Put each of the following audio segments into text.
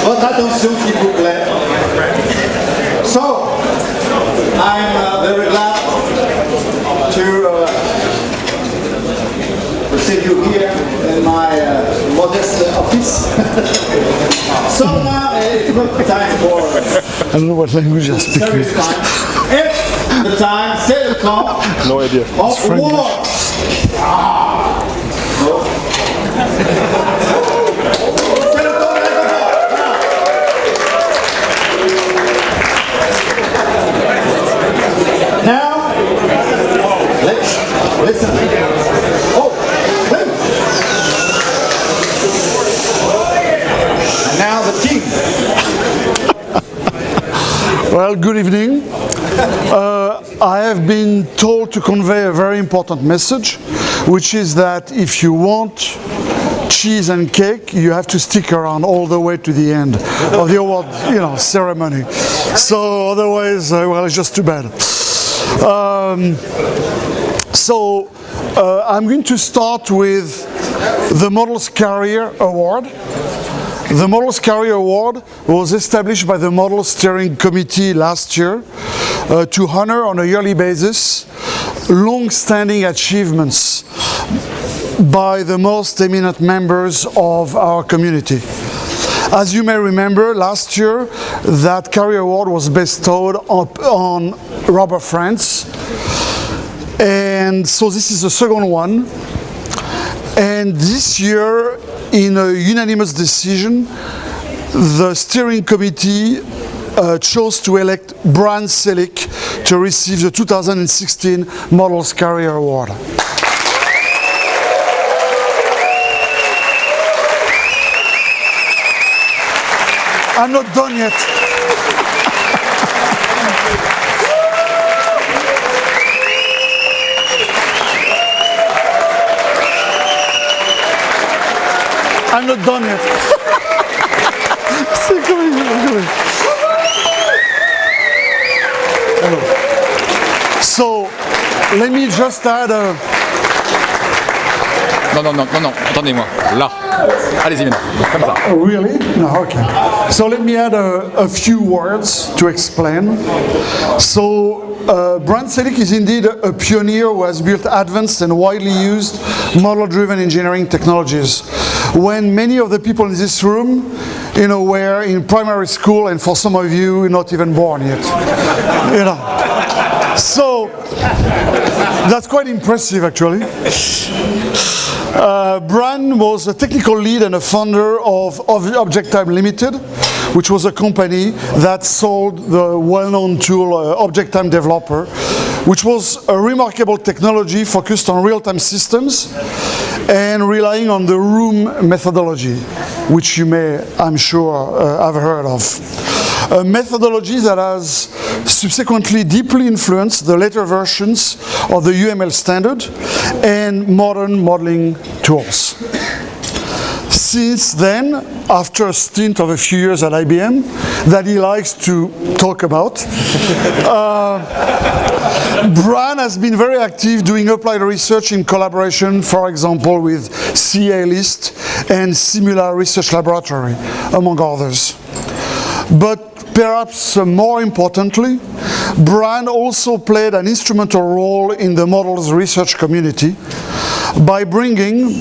Votre attention, s'il vous plaît. So, I'm very glad to receive you here in my modest office. So now it's not time for I don't know what language I speak. serious time. It's the time, c'est le temps No idea. of war. No. C'est le temps de la guerre. Now, let's listen. Oh, wait. And now the team. Well, good evening. I have been told to convey a very important message, which is that if you want cheese and cake, you have to stick around all the way to the end of the award, ceremony. So otherwise, well, it's just too bad. I'm going to start with the Models Career Award. The Models Career Award was established by the Models Steering Committee last year to honor on a yearly basis long-standing achievements by the most eminent members of our community. As you may remember, last year that Career Award was bestowed on Robert France, and so this is the second one. And this year, in a unanimous decision, the steering committee chose to elect Bran Selick to receive the 2016 Models Career Award. I'm not done yet. I'm not done yet. C'est comme So, let me just add a... Non, attendez-moi. Là. Allez-y maintenant. Comme ça. Oh, really? No, okay. So let me add a few words to explain. So, Bran Selick is indeed a pioneer who has built advanced and widely used model-driven engineering technologies. When many of the people in this room, were in primary school, and for some of you, not even born yet. So, that's quite impressive, actually. Bran was a technical lead and a founder of ObjectTime Limited, which was a company that sold the well-known tool ObjectTime Developer, which was a remarkable technology focused on real-time systems and relying on the room methodology, which you may, I'm sure, have heard of. A methodology that has subsequently deeply influenced the later versions of the UML standard and modern modeling tools. Since then, after a stint of a few years at IBM that he likes to talk about, Bran has been very active doing applied research in collaboration, for example, with CA-List and Simula Research Laboratory, among others. But perhaps more importantly, Bran also played an instrumental role in the models research community by bringing,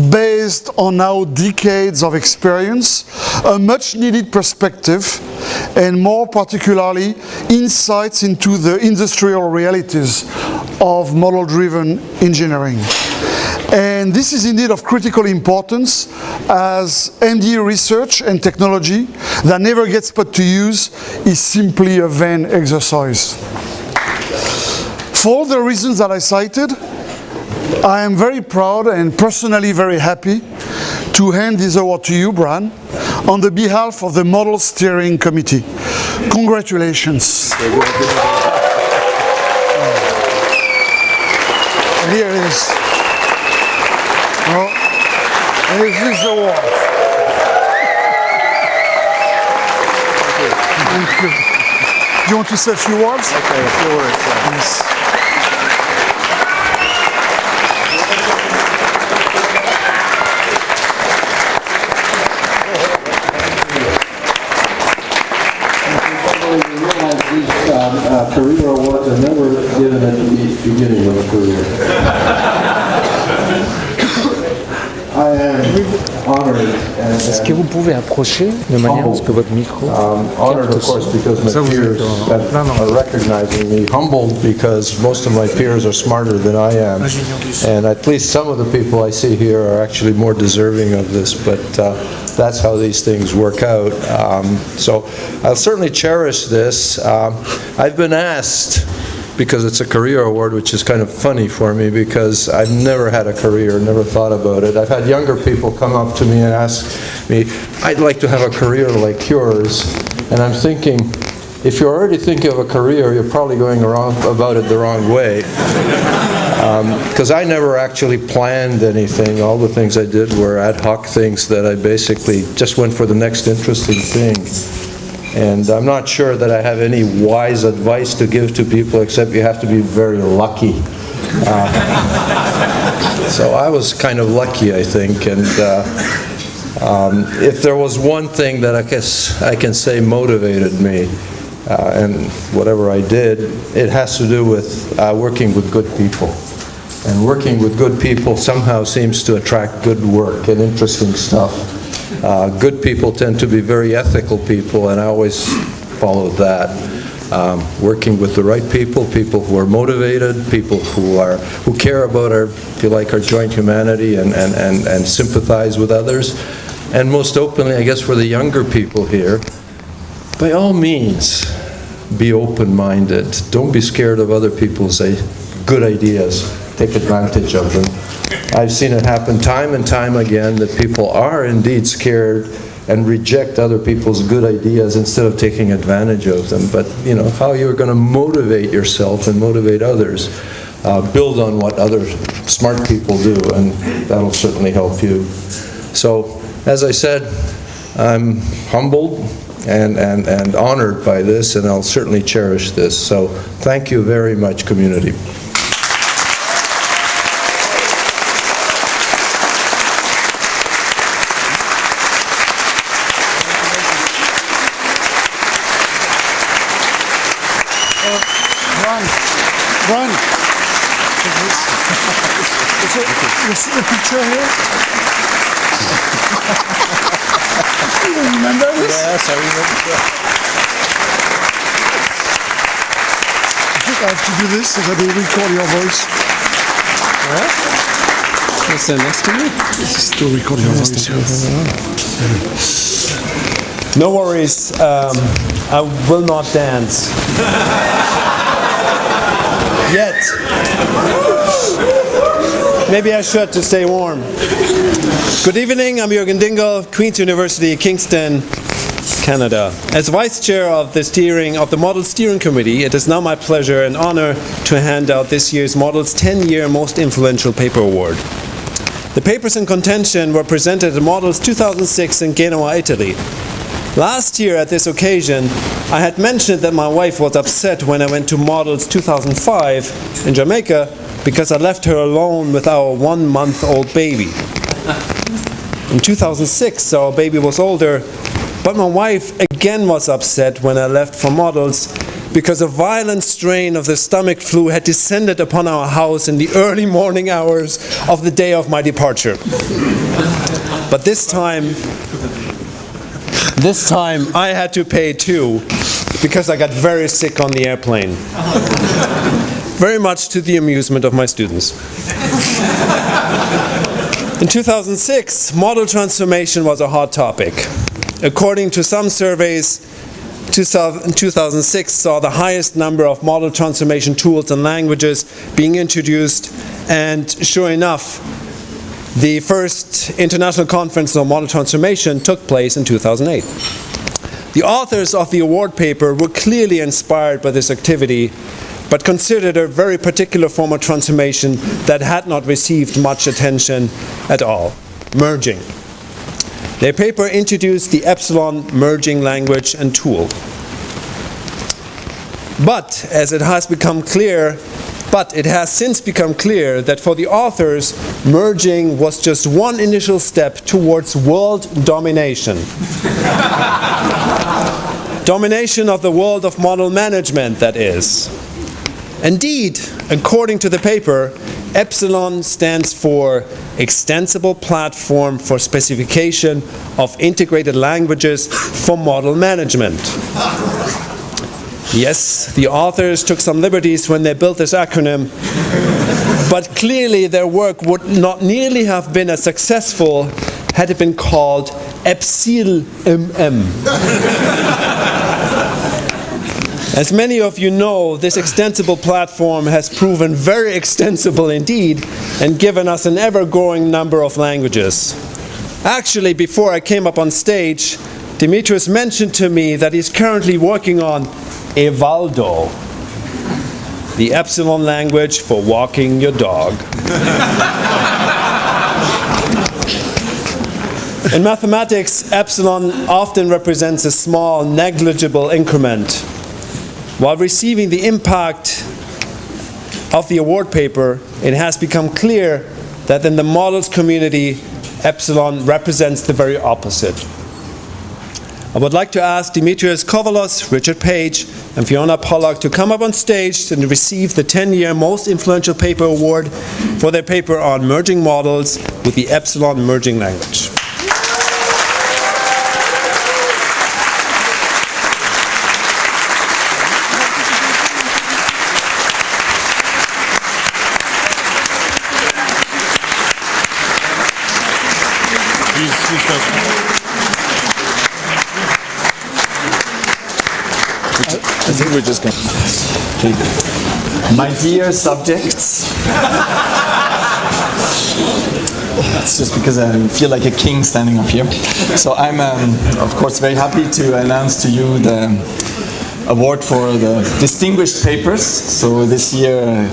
based on now decades of experience, a much needed perspective and more particularly insights into the industrial realities of model-driven engineering. And this is indeed of critical importance, as MD research and technology that never gets put to use is simply a vain exercise. For all the reasons that I cited, I am very proud and personally very happy to hand this award to you, Bran, on the behalf of the Model Steering Committee. Congratulations. Here it is. Here's this award. Thank you. Do you want to say a few words? Okay, a few words. Yes. career awards are never given at the beginning of a career. I am honored and Est-ce que vous pouvez approcher de manière à ce que votre micro honored, of course, because my peers are recognizing me. Humbled because most of my peers are smarter than I am. And at least some of the people I see here are actually more deserving of this, but that's how these things work out. So I'll certainly cherish this. I've been asked, because it's a career award, which is kind of funny for me because I've never had a career, never thought about it. I've had younger people come up to me and ask me, I'd like to have a career like yours. And I'm thinking, if you're already thinking of a career, you're probably going about it the wrong way. Because I never actually planned anything. All the things I did were ad hoc things that I basically just went for the next interesting thing. And I'm not sure that I have any wise advice to give to people except you have to be very lucky. So I was kind of lucky, I think. And if there was one thing that I guess I can say motivated me, and whatever I did, it has to do with working with good people. And working with good people somehow seems to attract good work and interesting stuff. Good people tend to be very ethical people, and I always followed that. Working with the right people, people who are motivated, people who care about our, if you like, our joint humanity and sympathize with others. And most openly, I guess, for the younger people here, by all means, be open-minded. Don't be scared of other people's good ideas. Take advantage of them. I've seen it happen time and time again that people are indeed scared and reject other people's good ideas instead of taking advantage of them. But you know, how you're going to motivate yourself and motivate others, build on what other smart people do, and that'll certainly help you. So, as I said, I'm humbled and honored by this, and I'll certainly cherish this. So, thank you very much, community. Brian, you see the picture here? You remember this? Yes, I remember. I think I have to do this so that they record your voice. Is that next to me? This is to record your voice. No worries, I will not dance. Yet. Maybe I should to stay warm. Good evening, I'm Jürgen Dingle, Queen's University, Kingston, Canada. As Vice Chair of the Models Steering Committee, it is now my pleasure and honor to hand out this year's Models 10-Year Most Influential Paper Award. The papers in contention were presented at Models 2006 in Genoa, Italy. Last year at this occasion, I had mentioned that my wife was upset when I went to Models 2005 in Jamaica because I left her alone with our 1-month-old baby. In 2006, our baby was older, but my wife again was upset when I left for Models because a violent strain of the stomach flu had descended upon our house in the early morning hours of the day of my departure. But this time I had to pay too, because I got very sick on the airplane. Very much to the amusement of my students. In 2006, model transformation was a hot topic. According to some surveys, 2006 saw the highest number of model transformation tools and languages being introduced, and sure enough, the first International Conference on Model Transformation took place in 2008. The authors of the award paper were clearly inspired by this activity, but considered a very particular form of transformation that had not received much attention at all: merging. Their paper introduced the Epsilon merging language and tool. But it has since become clear that for the authors, merging was just one initial step towards world domination. Domination of the world of model management, that is. Indeed, according to the paper, Epsilon stands for Extensible Platform for Specification of Integrated Languages for Model Management. Yes, the authors took some liberties when they built this acronym, but clearly their work would not nearly have been as successful had it been called Epsil-MM. As many of you know, this extensible platform has proven very extensible indeed and given us an ever-growing number of languages. Actually, before I came up on stage, Demetrius mentioned to me that he's currently working on Evaldo, the Epsilon language for walking your dog. In mathematics, epsilon often represents a small, negligible increment. While receiving the impact of the award paper, it has become clear that in the models community, epsilon represents the very opposite. I would like to ask Dimitrios Kovalos, Richard Page, and Fiona Pollock to come up on stage and receive the 10-year Most Influential Paper Award for their paper on merging models with the epsilon merging language. I think we're just going My dear subjects, it's just because I feel like a king standing up here. So I'm, of course, very happy to announce to you the award for the distinguished papers. So this year,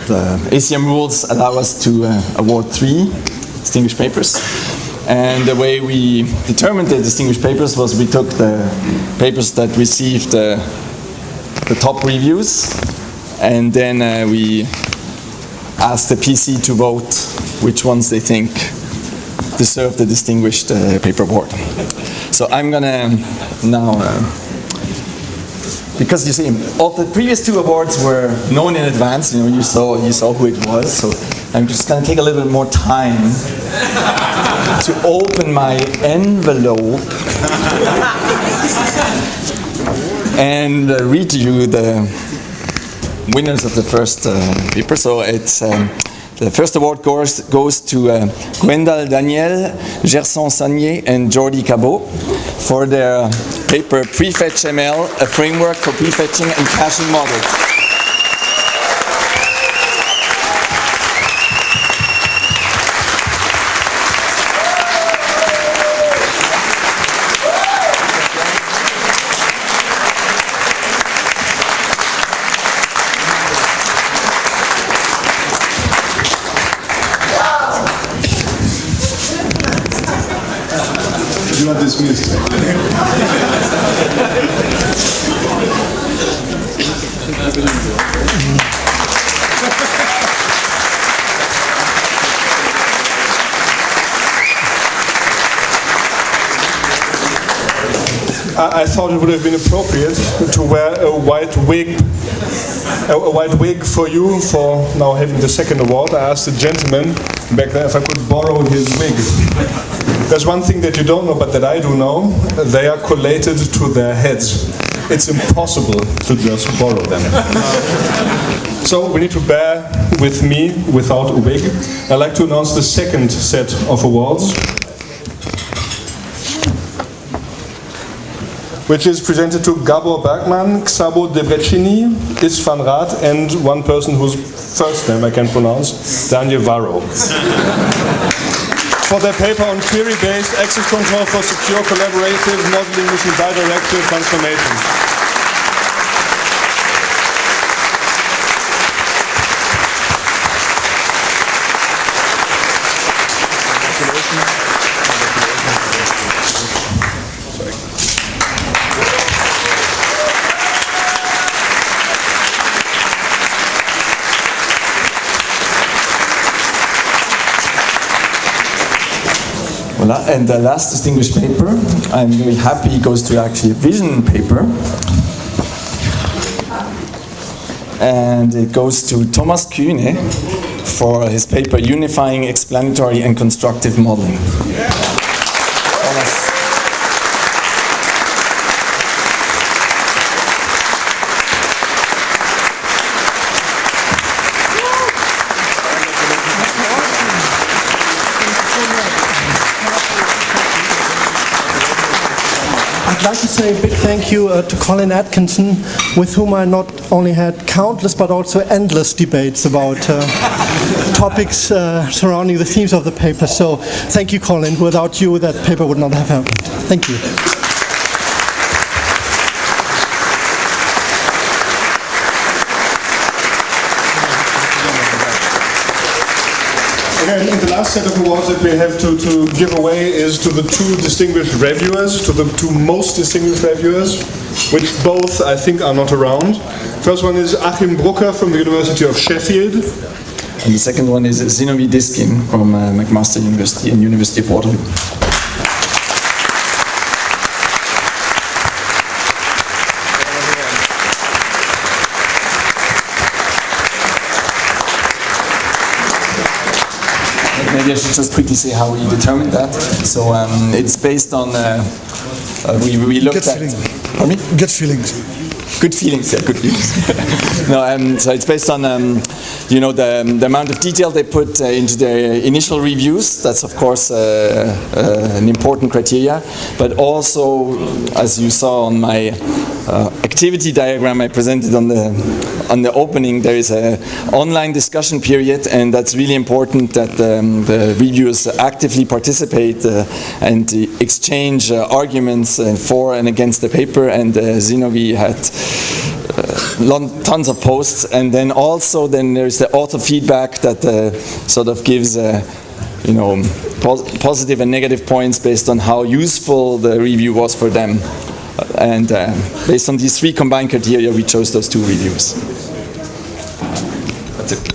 the ACM rules allow us to award 3 distinguished papers. And the way we determined the distinguished papers was we took the papers that received the top reviews, and then we asked the PC to vote which ones they think deserve the distinguished paper award. So I'm gonna now, because you see, all the previous 2 awards were known in advance. You saw who it was. So I'm just gonna take a little bit more time to open my envelope and read to you the winners of the first paper. So it's the first award goes to Gwendal Daniel, Gerson Sagnier, and Jordi Cabot for their paper Prefetch ML, a framework for prefetching and caching models. You are dismissed. I thought it would have been appropriate to wear a white wig for you for now having the second award. I asked the gentleman back there if I could borrow his wig. There's one thing that you don't know, but that I do know. They are collated to their heads. It's impossible to just borrow them. So we need to bear with me without a wig. I'd like to announce the second set of awards, which is presented to Gabor Bergman, Xabo Debrecini, Is van Raat, and one person whose first name I can pronounce, Daniel Varro, for their paper on query-based access control for secure collaborative modeling using bidirectional transformation. Voilà. And the last distinguished paper, I'm very happy, goes to actually a vision paper. And it goes to Thomas Kühne for his paper Unifying Explanatory and Constructive Modeling. Thomas. I'd like to say a big thank you to Colin Atkinson, with whom I not only had countless but also endless debates about topics surrounding the themes of the paper. So thank you, Colin. Without you, that paper would not have happened. Thank you. Okay, and the last set of awards that we have to give away is to the two distinguished reviewers, to the two most distinguished reviewers, which both, I think, are not around. First one is Achim Brucker from the University of Sheffield. And the second one is Zinovi Diskin from McMaster University and University of Waterloo. Maybe I should just quickly say how we determined that. So it's based on, we looked at... Pardon me? Gut feelings. Good feelings, yeah, good feelings. No, so it's based on, you know, the amount of detail they put into their initial reviews. That's of course an important criteria. But also, as you saw on my activity diagram I presented on the opening, there is an online discussion period, and that's really important that the reviewers actively participate and exchange arguments for and against the paper. And Zinovi had tons of posts, and then also there's the author feedback that sort of gives you know, positive and negative points based on how useful the review was for them. And based on these three combined criteria, we chose those two reviews. That's it.